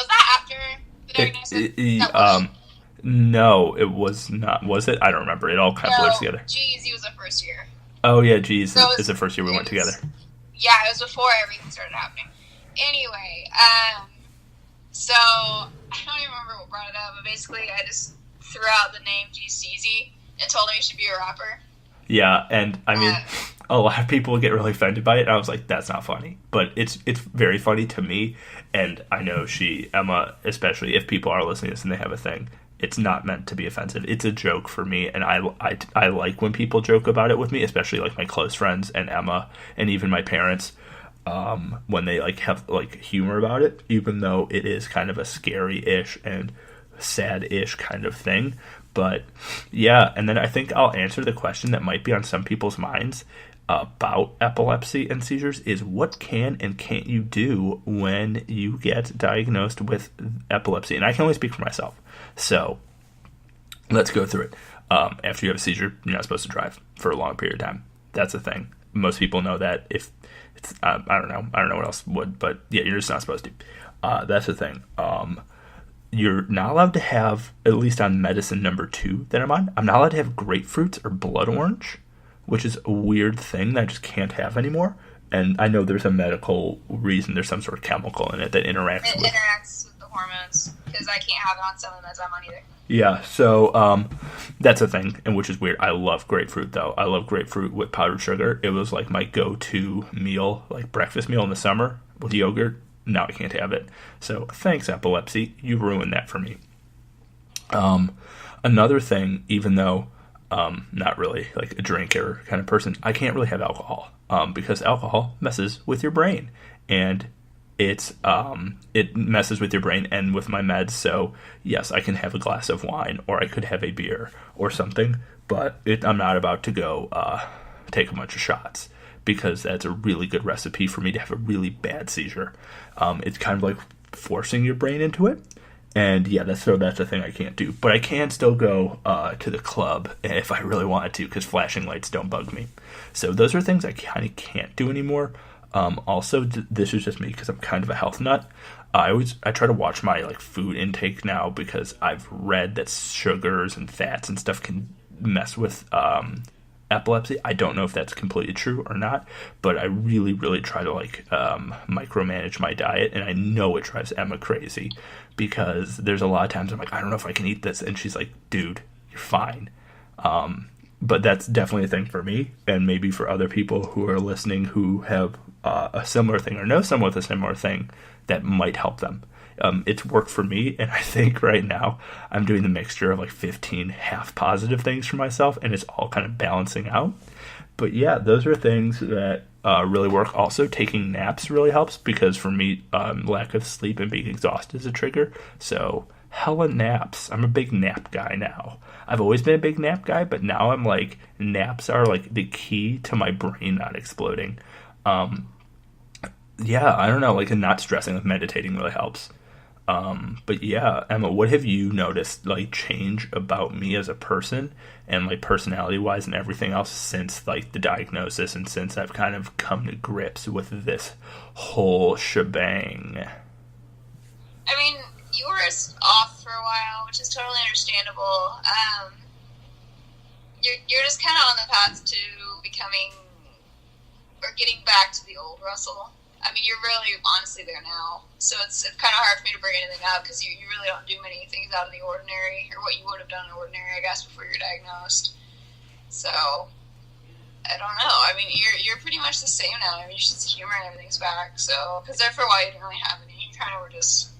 that after the diagnosis? No, it was not. Was it? I don't remember. It all kind of blurs together. G-Eazy was the first year. Oh, yeah, G-Eazy is the first year we went together. Yeah, it was before everything started happening. Anyway, so I don't even remember what brought it up, but basically I just threw out the name G-Eazy and told him he should be a rapper. Yeah, and I mean, a lot of people get really offended by it, and I was like, that's not funny. But it's very funny to me, and I know Emma, especially, if people are listening to this and they have a thing, it's not meant to be offensive. It's a joke for me, and I like when people joke about it with me, especially like my close friends and Emma and even my parents, when they like have like humor about it, even though it is kind of a scary-ish and sad-ish kind of thing. But yeah, and then I think I'll answer the question that might be on some people's minds about epilepsy and seizures is what can and can't you do when you get diagnosed with epilepsy? And I can only speak for myself. So let's go through it. After you have a seizure, you're not supposed to drive for a long period of time. That's a thing. Most people know that. If it's, I don't know what else would, but yeah, you're just not supposed to. That's the thing. You're not allowed to have, at least on medicine number 2 that I'm not allowed to have grapefruits or blood orange, which is a weird thing that I just can't have anymore. And I know there's a medical reason. There's some sort of chemical in it that interacts with the hormones, because I can't have it on some of the meds I'm on either. Yeah, so that's a thing, and which is weird. I love grapefruit, though. I love grapefruit with powdered sugar. It was like my go-to meal, like breakfast meal in the summer with yogurt. Now I can't have it. So thanks, epilepsy. You ruined that for me. Another thing, even though not really like a drinker kind of person, I can't really have alcohol because alcohol messes with your brain, and it messes with your brain and with my meds. So yes, I can have a glass of wine, or I could have a beer or something, but I'm not about to go take a bunch of shots, because that's a really good recipe for me to have a really bad seizure. It's kind of like forcing your brain into it. And yeah, that's a thing I can't do. But I can still go to the club if I really wanted to, because flashing lights don't bug me. So those are things I kind of can't do anymore. Also, this is just me because I'm kind of a health nut. I try to watch my like food intake now, because I've read that sugars and fats and stuff can mess with epilepsy. I don't know if that's completely true or not, but I really, really try to like micromanage my diet, and I know it drives Emma crazy, because there's a lot of times I'm like, I don't know if I can eat this, and she's like, dude, you're fine. But that's definitely a thing for me, and maybe for other people who are listening who have a similar thing or know someone with a similar thing that might help them. It's worked for me, and I think right now I'm doing the mixture of like 15 half positive things for myself, and it's all kind of balancing out. But yeah, those are things that really work. Also, taking naps really helps, because for me, lack of sleep and being exhausted is a trigger. So hella naps. I'm a big nap guy now. I've always been a big nap guy, but now I'm like, naps are like the key to my brain not exploding. Yeah, I don't know, like not stressing with meditating really helps. But yeah, Emma, what have you noticed like change about me as a person and like personality wise and everything else since like the diagnosis, and since I've kind of come to grips with this whole shebang? I mean, you were off for a while, which is totally understandable. You're just kind of on the path to becoming, or getting back to the old Russell. I mean, you're really honestly there now, so it's kind of hard for me to bring anything up, because you really don't do many things out of the ordinary, or what you would have done in the ordinary, I guess, before you're diagnosed. So I don't know. I mean, you're pretty much the same now. I mean, your sense of humor and everything's back. So, because there for a while you didn't really have any. You kind of were just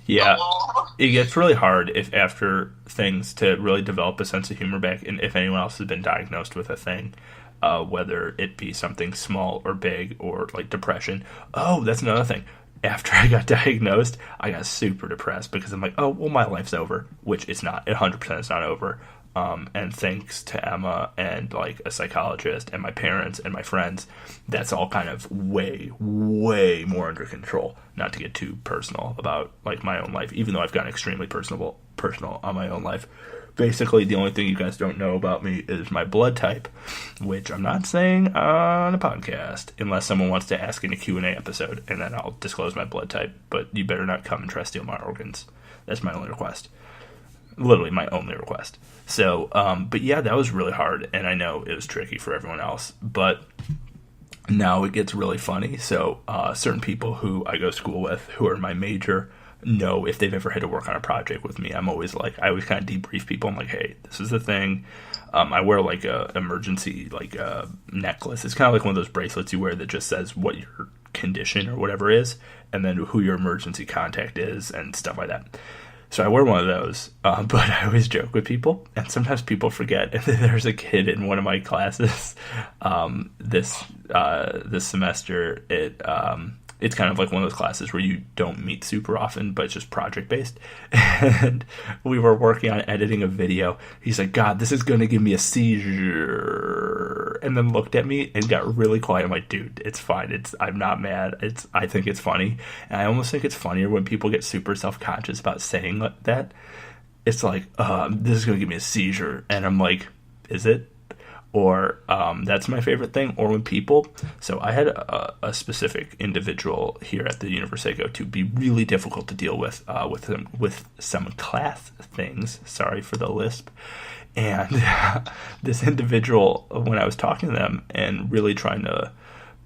it gets really hard if after things to really develop a sense of humor back, and if anyone else has been diagnosed with a thing. Whether it be something small or big, or like depression. Oh, that's another thing. After I got diagnosed, I got super depressed, because I'm like, oh, well, my life's over, which it's not. 100% it's not over. And thanks to Emma and like a psychologist and my parents and my friends, that's all kind of way, way more under control. Not to get too personal about like my own life, even though I've gotten extremely personal on my own life. Basically, the only thing you guys don't know about me is my blood type, which I'm not saying on a podcast, unless someone wants to ask in a Q&A episode, and then I'll disclose my blood type, but you better not come and try to steal my organs. That's my only request. Literally my only request. So, but yeah, that was really hard, and I know it was tricky for everyone else, but now it gets really funny. So, certain people who I go to school with, who are my major, know if they've ever had to work on a project with me. I always kind of debrief people. I'm like, hey, this is the thing. I wear like a emergency like necklace. It's kind of like one of those bracelets you wear that just says what your condition or whatever is, and then who your emergency contact is and stuff like that. So I wear one of those, but I always joke with people, and sometimes people forget. And there's a kid in one of my classes this semester. It's kind of like one of those classes where you don't meet super often, but it's just project-based. And we were working on editing a video. He's like, God, this is going to give me a seizure. And then looked at me and got really quiet. I'm like, dude, it's fine. I'm not mad. I think it's funny. And I almost think it's funnier when people get super self-conscious about saying that. It's like, this is going to give me a seizure. And I'm like, is it? Or that's my favorite thing. Or when people, so I had a specific individual here at the university I go to be really difficult to deal with some class things. Sorry for the lisp. And this individual, when I was talking to them and really trying to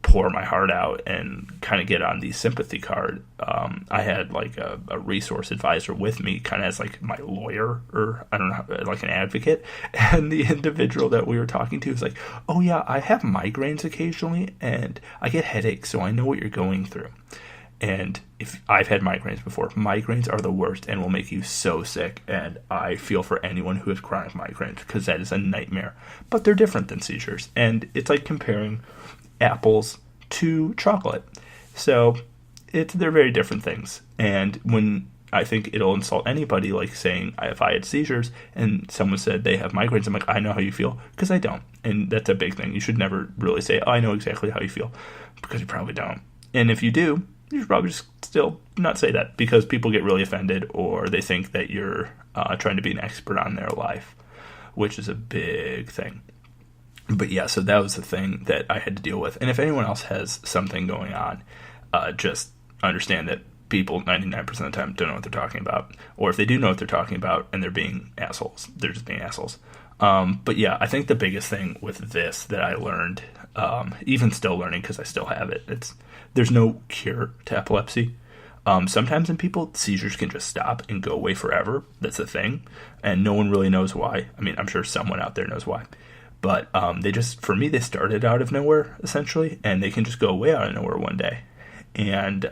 pour my heart out and kind of get on the sympathy card, I had like a resource advisor with me, kind of as like my lawyer, or I don't know, like an advocate. And the individual that we were talking to was like, oh yeah, I have migraines occasionally and I get headaches, so I know what you're going through. And if I've had migraines before, migraines are the worst and will make you so sick. And I feel for anyone who has chronic migraines, because that is a nightmare. But they're different than seizures. And it's like comparing apples to chocolate. So they're very different things. And when I think it'll insult anybody, like saying if I had seizures and someone said they have migraines, I'm like, I know how you feel, because I don't. And that's a big thing. You should never really say, I know exactly how you feel, because you probably don't. And if you do, you should probably just still not say that, because people get really offended, or they think that you're trying to be an expert on their life, which is a big thing. But yeah, so that was the thing that I had to deal with. And if anyone else has something going on, just understand that people 99% of the time don't know what they're talking about. Or if they do know what they're talking about and they're being assholes, they're just being assholes. But yeah, I think the biggest thing with this that I learned, even still learning because I still have it, there's no cure to epilepsy. Sometimes in people, seizures can just stop and go away forever. That's the thing. And no one really knows why. I mean, I'm sure someone out there knows why. But for me, they started out of nowhere, essentially, and they can just go away out of nowhere one day. And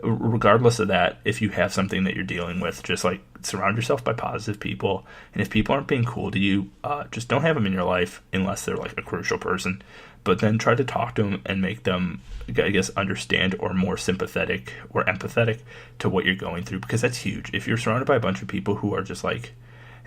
regardless of that, if you have something that you're dealing with, just like surround yourself by positive people. And if people aren't being cool to you, just don't have them in your life unless they're like a crucial person. But then try to talk to them and make them, I guess, understand or more sympathetic or empathetic to what you're going through, because that's huge. If you're surrounded by a bunch of people who are just like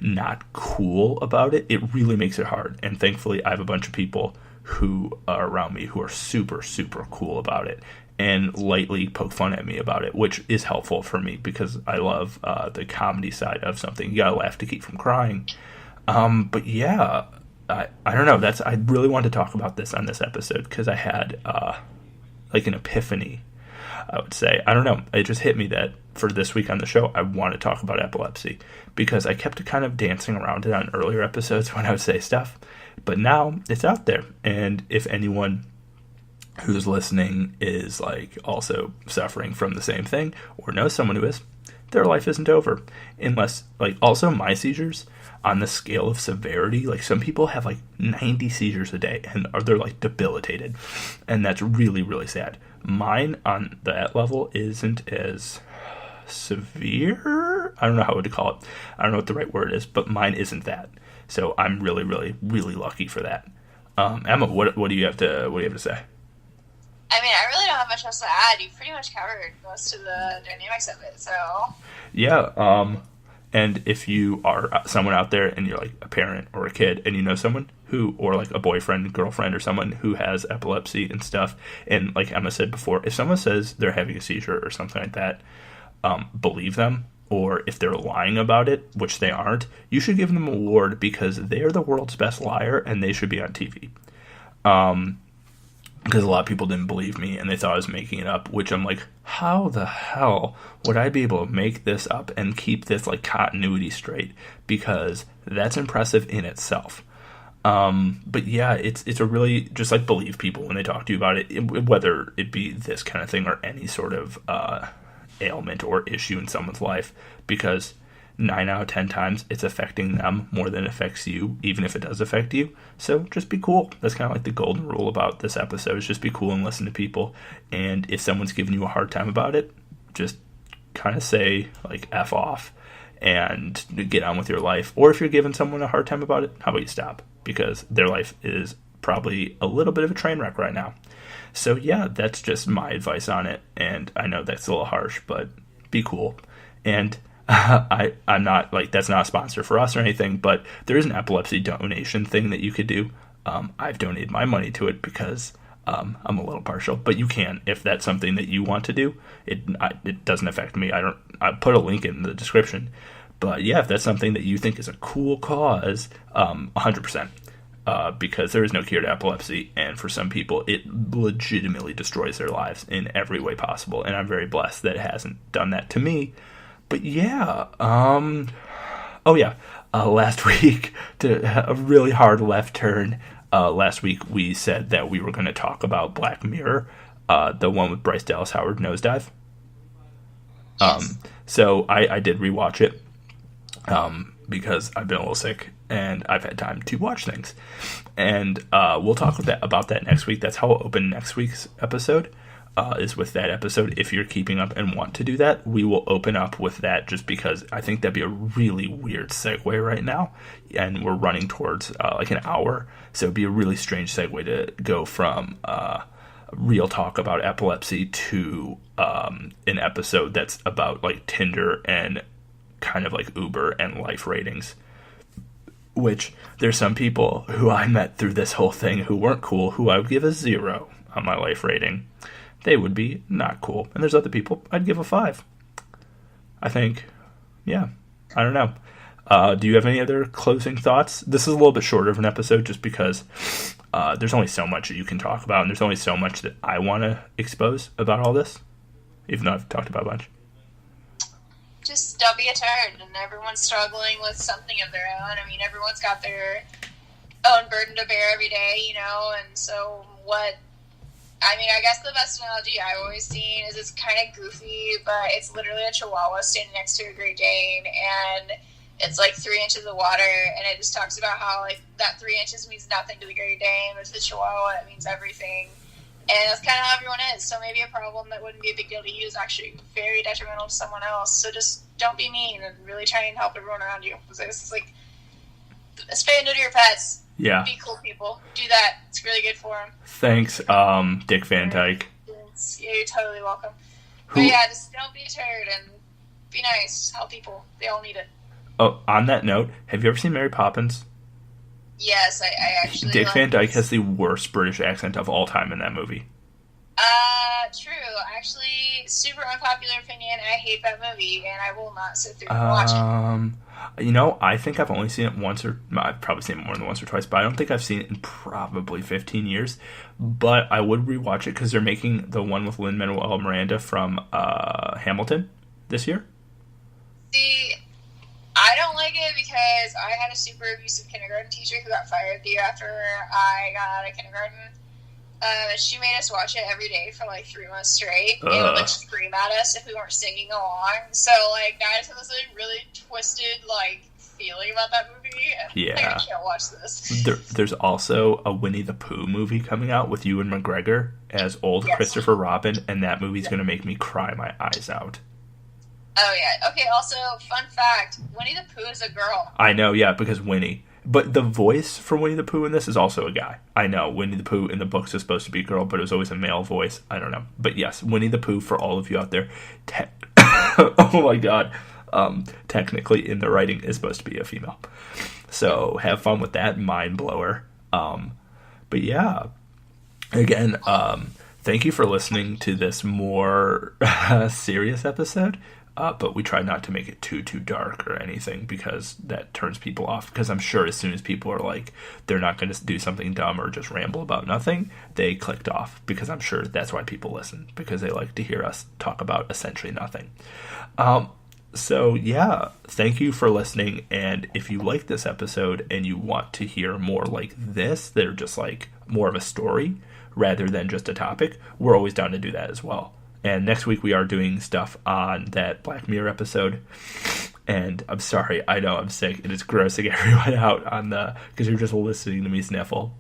not cool about it, it really makes it hard. And thankfully, I have a bunch of people who are around me who are super, super cool about it and lightly poke fun at me about it, which is helpful for me because I love the comedy side of something. You gotta laugh to keep from crying. But yeah, I don't know. I really wanted to talk about this on this episode because I had like an epiphany, I would say. I don't know. It just hit me that for this week on the show, I want to talk about epilepsy because I kept kind of dancing around it on earlier episodes when I would say stuff. But now it's out there. And if anyone who's listening is like also suffering from the same thing or knows someone who is, their life isn't over. Unless, like, also my seizures on the scale of severity, like some people have like 90 seizures a day and they're like debilitated. And that's really, really sad. Mine on that level isn't as severe. I don't know how to call it. I don't know what the right word is, but mine isn't that. So I'm really, really, really lucky for that. Emma, what do you have to say? I mean, I really don't have much else to add. You pretty much covered most of the dynamics of it, so. Yeah, and if you are someone out there and you're like a parent or a kid and you know someone who, or like a boyfriend, girlfriend, or someone who has epilepsy and stuff, and like Emma said before, if someone says they're having a seizure or something like that, believe them. Or if they're lying about it, which they aren't, you should give them an award because they're the world's best liar and they should be on TV. Because a lot of people didn't believe me and they thought I was making it up, which I'm like, how the hell would I be able to make this up and keep this like continuity straight? Because that's impressive in itself. But yeah, it's a really, just like, believe people when they talk to you about it, whether it be this kind of thing or any sort of ailment or issue in someone's life, because 9 out of 10 times it's affecting them more than it affects you, even if it does affect you. So just be cool. That's kind of like the golden rule about this episode, is just be cool and listen to people. And if someone's giving you a hard time about it, just kind of say like F off and get on with your life. Or if you're giving someone a hard time about it, how about you stop? Because their life is probably a little bit of a train wreck right now. So yeah, that's just my advice on it. And I know that's a little harsh, but be cool. And I'm not like, that's not a sponsor for us or anything, but there is an epilepsy donation thing that you could do. I've donated my money to it because I'm a little partial, but you can if that's something that you want to do. It doesn't affect me. I put a link in the description. But yeah, if that's something that you think is a cool cause, 100%. Because there is no cure to epilepsy, and for some people, it legitimately destroys their lives in every way possible. And I'm very blessed that it hasn't done that to me. But yeah, last week, to a really hard left turn. Last week we said that we were going to talk about Black Mirror, the one with Bryce Dallas Howard, Nosedive. So I did rewatch it. Because I've been a little sick and I've had time to watch things. And we'll talk about that next week. That's how we'll open next week's episode, is with that episode. If you're keeping up and want to do that, we will open up with that, just because I think that'd be a really weird segue right now. And we're running towards like an hour. So it'd be a really strange segue to go from real talk about epilepsy to an episode that's about like Tinder and kind of like Uber and life ratings, which there's some people who I met through this whole thing who weren't cool, who I would give a 0 on my life rating. they would be not cool. And there's other people I'd give a 5. I think, yeah, I don't know. Do you have any other closing thoughts? This is a little bit shorter of an episode just because there's only so much that you can talk about, and there's only so much that I want to expose about all this, even though I've talked about a bunch. Just don't be a turd, and everyone's struggling with something of their own. I mean, everyone's got their own burden to bear every day, you know, and so I guess the best analogy I've always seen is it's kind of goofy, but it's literally a Chihuahua standing next to a Great Dane, and it's like 3 inches of water, and it just talks about how, like, that 3 inches means nothing to the Great Dane, but to the Chihuahua, it means everything. And that's kind of how everyone is. So maybe a problem that wouldn't be a big deal to you is actually very detrimental to someone else. So just don't be mean and really try and help everyone around you. It's like, spay and neuter your pets. Yeah. Be cool people. Do that. It's really good for them. Thanks, Dick Van Dyke. Yeah, you're totally welcome. But yeah, just don't be a turd and be nice. Help people. They all need it. Oh, on that note, have you ever seen Mary Poppins? Yes, I actually. Dick Van Dyke has the worst British accent of all time in that movie. True. Actually, super unpopular opinion. I hate that movie, and I will not sit through and watch it. You know, I think I've only seen it once, or I've probably seen it more than once or twice, but I don't think I've seen it in probably 15 years. But I would rewatch it because they're making the one with Lin-Manuel Miranda from Hamilton this year. See, I don't like it because I had a super abusive kindergarten teacher who got fired the year after I got out of kindergarten. And she made us watch it every day for like 3 months straight. And would like scream at us if we weren't singing along. So like now I just have this like really twisted like feeling about that movie. And, yeah, like, I can't watch this. There's also a Winnie the Pooh movie coming out with Ewan McGregor as old Christopher Robin, and that movie's gonna make me cry my eyes out. Oh yeah. Okay. Also, fun fact: Winnie the Pooh is a girl. I know, yeah, because Winnie. But the voice for Winnie the Pooh in this is also a guy. I know, Winnie the Pooh in the books is supposed to be a girl, but it was always a male voice. I don't know. But yes, Winnie the Pooh, for all of you out there, oh my god, technically in the writing is supposed to be a female. So have fun with that mind blower. But yeah, again, thank you for listening to this more serious episode. But we try not to make it too dark or anything because that turns people off. Because I'm sure as soon as people are like, they're not going to do something dumb or just ramble about nothing, they clicked off. Because I'm sure that's why people listen. Because they like to hear us talk about essentially nothing. So yeah, thank you for listening. And if you like this episode and you want to hear more like this, that are just like more of a story rather than just a topic, we're always down to do that as well. And next week we are doing stuff on that Black Mirror episode. And I'm sorry, I know I'm sick. It is grossing everyone out on because you're just listening to me sniffle.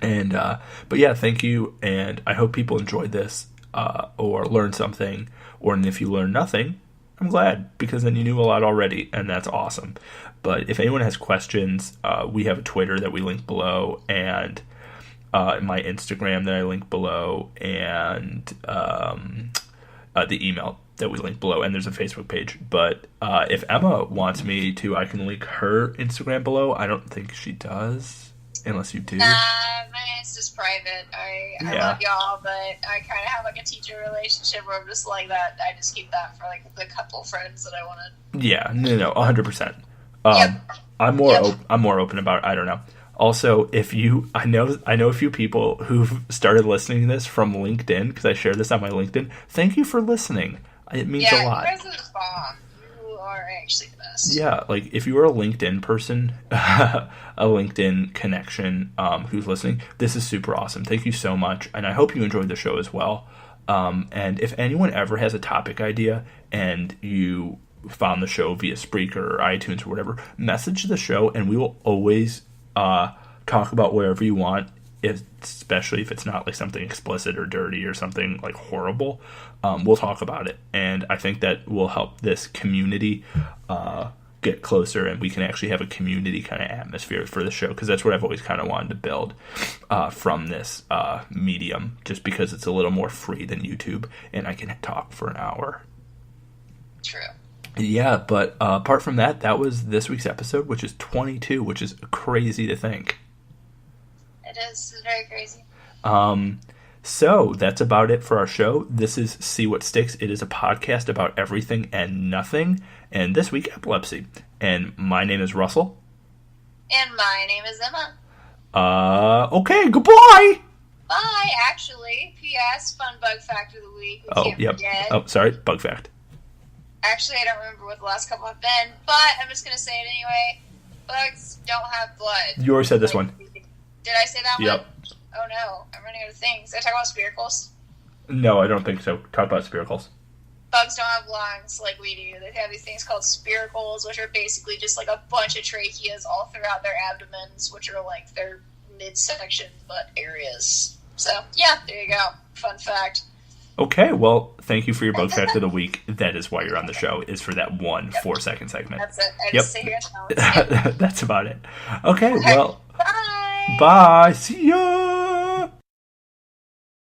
And but yeah, thank you, and I hope people enjoyed this or learned something. Or if you learned nothing, I'm glad, because then you knew a lot already, and that's awesome. But if anyone has questions, we have a Twitter that we link below, and my Instagram that I link below, and the email that we link below, and there's a Facebook page. But if Emma wants me to, I can link her Instagram below. I don't think she does, unless you do. Nah, my Insta's private. I love y'all, but I kind of have like a teacher relationship where I'm just like that. I just keep that for like the couple friends that I want to. Yeah, no, 100%. I'm more open about it. I don't know. Also, I know a few people who've started listening to this from LinkedIn, because I share this on my LinkedIn. Thank you for lilistening. It means a lot. Yeah, you guys are the bomb. You are actually the best. Yeah, like if you are a LinkedIn person, a LinkedIn connection who's listening, this is super awesome. Thank you so much, and I hope you enjoyed the show as well. And if anyone ever has a topic idea and you found the show via Spreaker or iTunes or whatever, message the show, and we will always talk about whatever you want, especially if it's not like something explicit or dirty or something like horrible. We'll talk about it, and I think that will help this community get closer, and we can actually have a community kind of atmosphere for the show, because that's what I've always kind of wanted to build from this medium, just because it's a little more free than YouTube, and I can talk for an hour. True. Yeah, but apart from that, that was this week's episode, which is 22, which is crazy to think. It is. It's very crazy. So that's about it for our show. This is See What Sticks. It is a podcast about everything and nothing. And this week, epilepsy. And my name is Russell. And my name is Emma. Okay, goodbye! Bye, actually. P.S. Fun bug fact of the week. We can't forget. Oh, sorry, bug fact. Actually, I don't remember what the last couple have been, but I'm just going to say it anyway. Bugs don't have blood. You already said this one. Did I say that one? Yep. Oh no, I'm running out of things. Did I talk about spiracles? No, I don't think so. Talk about spiracles. Bugs don't have lungs like we do. They have these things called spiracles, which are basically just like a bunch of tracheas all throughout their abdomens, which are like their midsection butt areas. So, yeah, there you go. Fun fact. Okay, well, thank you for your bug fact of the week. That is why you're on the show, is for that 4-second segment. That's it. I just sit here and tell That's about it. Okay, well, Bye. bye. See ya.